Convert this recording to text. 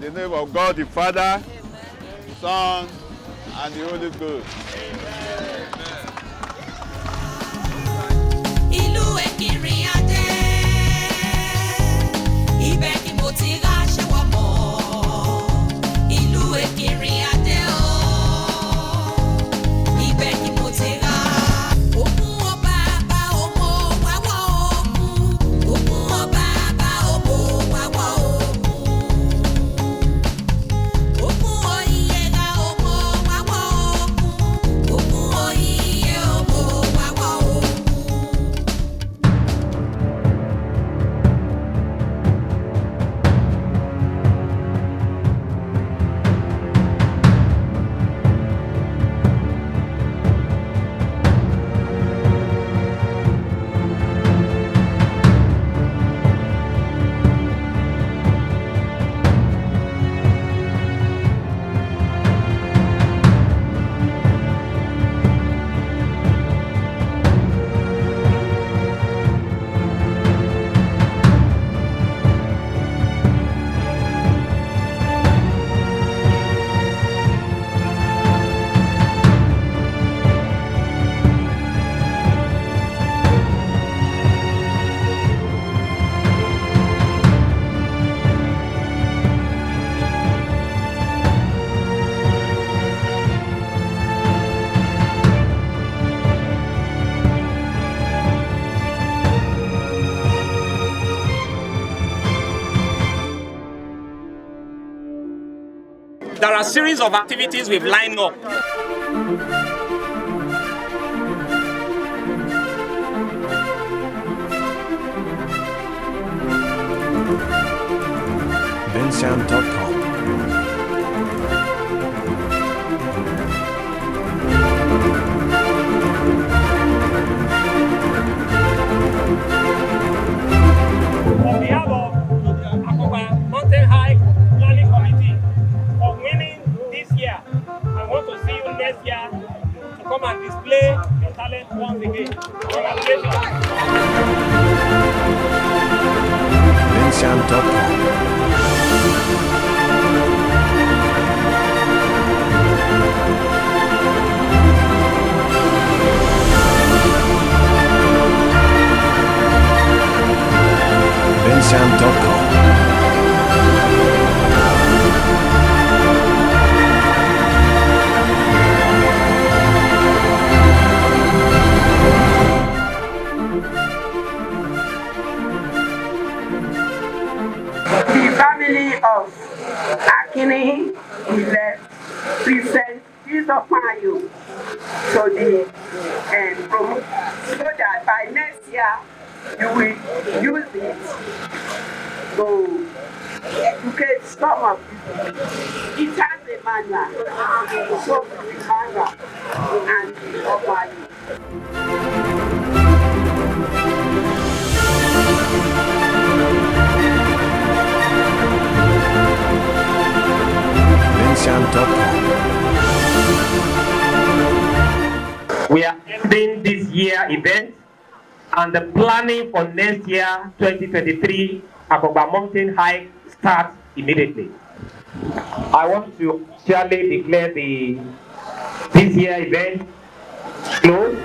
In the name of God the Father, Son, and the Holy Ghost. Ìlú Ekinrin Adde, ibẹ̀ ni mo ti ráṣẹ́ wọ̀ mọ́. Ìlú Ekinrin Adde o, ibẹ̀ ni mo ti rá. Òkun ọba bá ọmọ wá wọ́ òkun. Òkun ọba bá ọmọ wá wọ́ òkun. Òkun oyè ra ọmọ wá wọ́ òkun. Òkun oyè ọmọ wá wọ́ òkun. There are a series of activities we've lined up. Vincent.com. On behalf of Akogba Mountain High Planning Committee for winning this year, I want to see you next year to come and display your talent once again. Congratulations. Vincent.com. Vincent.com. The family of Ekinrin Adde presents this Opayo to the promote so that by next year you will use it to educate some of people. It has a manual, so the manual and the Opayo. Vincent.com. We are ending this year event and the planning for next year 2023 Akogba Mountain High starts immediately. I want to officially declare this year event closed